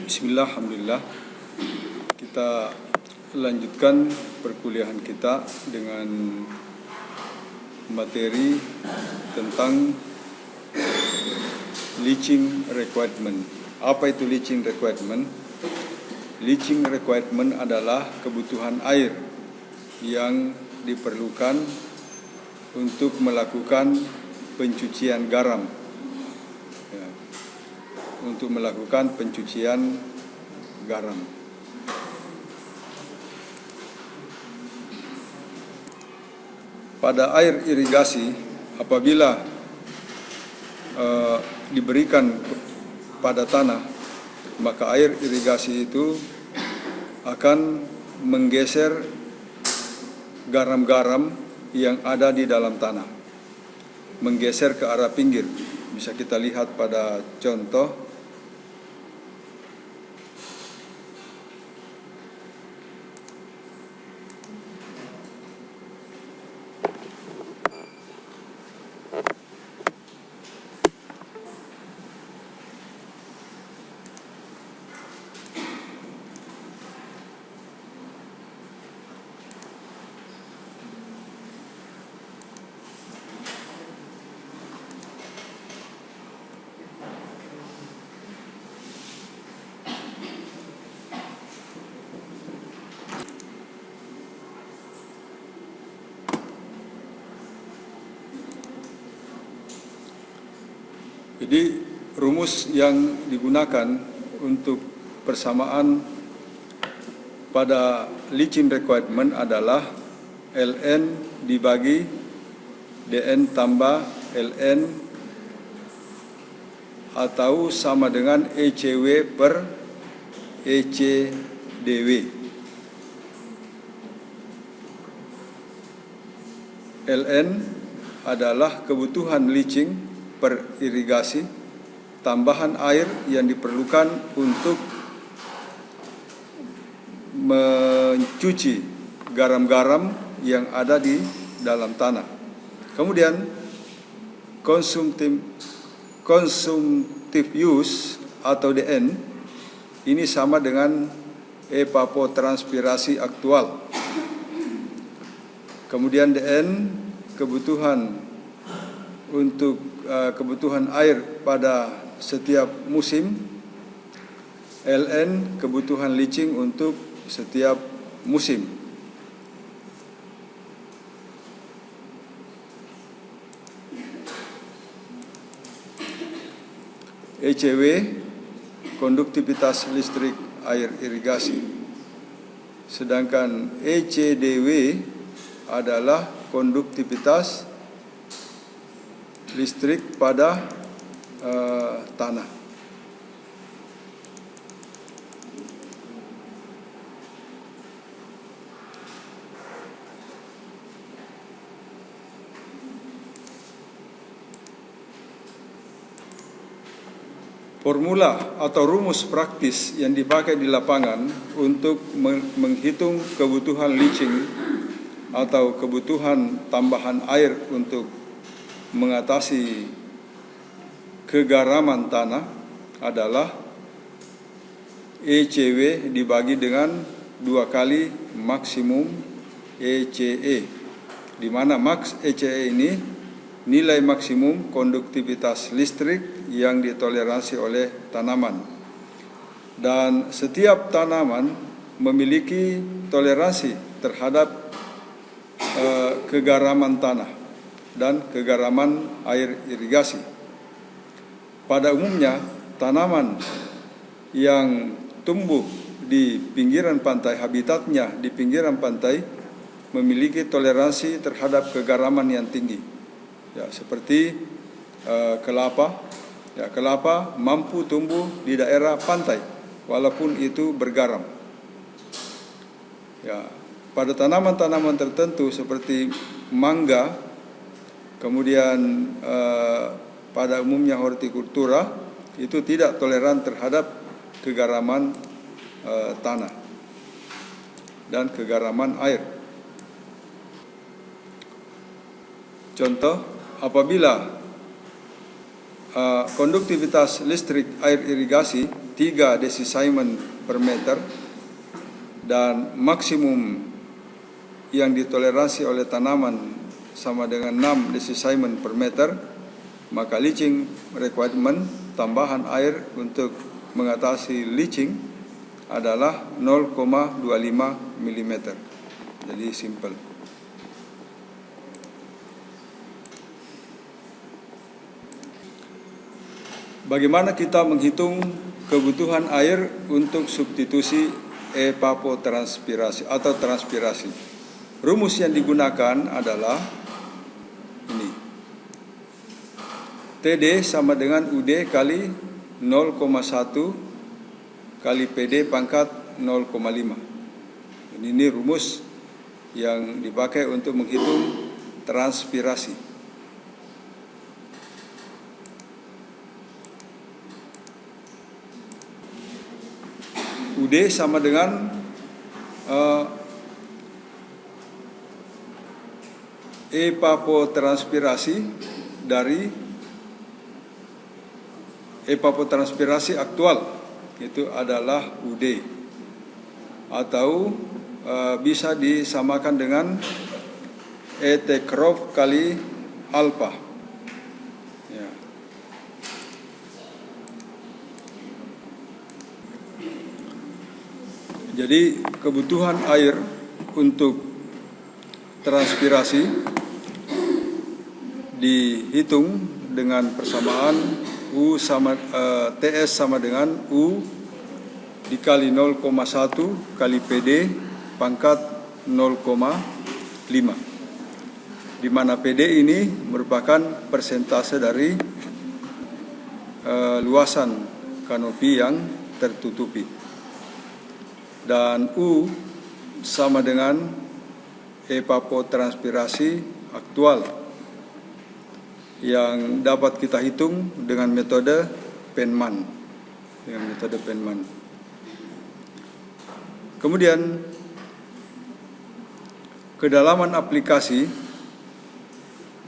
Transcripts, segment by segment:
Bismillah, alhamdulillah. Kita lanjutkan perkuliahan kita dengan materi tentang leaching requirement. Apa itu leaching requirement? Leaching requirement adalah kebutuhan air yang diperlukan untuk melakukan pencucian garam. Untuk melakukan pencucian garam. Pada air irigasi, apabila diberikan pada tanah, maka air irigasi itu akan menggeser garam-garam yang ada di dalam tanah, menggeser ke arah pinggir. Bisa kita lihat pada contoh. Jadi rumus yang digunakan untuk persamaan pada leaching requirement adalah Ln dibagi Dn tambah Ln atau sama dengan ECW per ECDW. Ln adalah kebutuhan leaching per irigasi, tambahan air yang diperlukan untuk mencuci garam-garam yang ada di dalam tanah. Kemudian consumptive use atau Dn ini sama dengan evapotranspirasi aktual. Kemudian Dn kebutuhan untuk kebutuhan air pada setiap musim, Ln kebutuhan leaching untuk setiap musim. ECW konduktivitas listrik air irigasi, sedangkan ECDW adalah konduktivitas listrik pada tanah. Formula atau rumus praktis yang dipakai di lapangan untuk menghitung kebutuhan leaching atau kebutuhan tambahan air untuk mengatasi kegaraman tanah adalah ECW dibagi dengan 2 kali maksimum ECE, di mana max ECE ini nilai maksimum konduktivitas listrik yang ditoleransi oleh tanaman. Dan setiap tanaman memiliki toleransi terhadap kegaraman tanah dan kegaraman air irigasi. Pada umumnya, tanaman yang tumbuh di pinggiran pantai, habitatnya di pinggiran pantai, memiliki toleransi terhadap kegaraman yang tinggi. Ya, seperti kelapa. Ya, kelapa mampu tumbuh di daerah pantai, walaupun itu bergaram. Ya, pada tanaman-tanaman tertentu seperti mangga, kemudian pada umumnya hortikultura itu tidak toleran terhadap kegaraman tanah dan kegaraman air. Contoh, apabila konduktivitas listrik air irigasi 3 desisimen per meter, dan maksimum yang ditoleransi oleh tanaman sama dengan 6 desisimen per meter, maka leaching requirement tambahan air untuk mengatasi leaching adalah 0,25 mm. Jadi simple. Bagaimana kita menghitung kebutuhan air untuk substitusi evapotranspirasi atau transpirasi? Rumus yang digunakan adalah ini. TD sama dengan UD kali 0,1 kali PD pangkat 0,5. Ini rumus yang dipakai untuk menghitung transpirasi. UD sama dengan evapotranspirasi dari evapotranspirasi aktual, itu adalah UD, atau bisa disamakan dengan ET crop kali alpha. Ya. Jadi kebutuhan air untuk transpirasi dihitung dengan persamaan TS sama dengan U dikali 0,1 kali PD pangkat 0,5, di mana PD ini merupakan persentase dari luasan kanopi yang tertutupi, dan U sama dengan evapotranspirasi aktual yang dapat kita hitung dengan metode Penman. Kemudian kedalaman aplikasi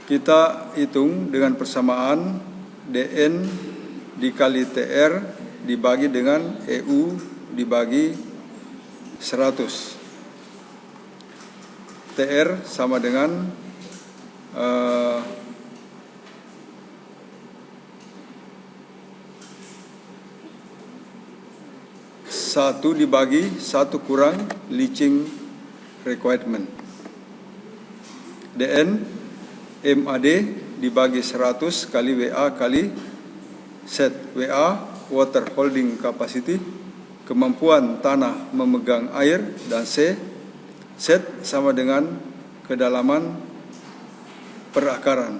kita hitung dengan persamaan DN dikali TR dibagi dengan EU dibagi 100. TR sama dengan 1 dibagi 1 kurang leaching requirement. DN MAD dibagi 100 kali WA kali set. WA water holding capacity, kemampuan tanah memegang air, dan set sama dengan kedalaman perakaran.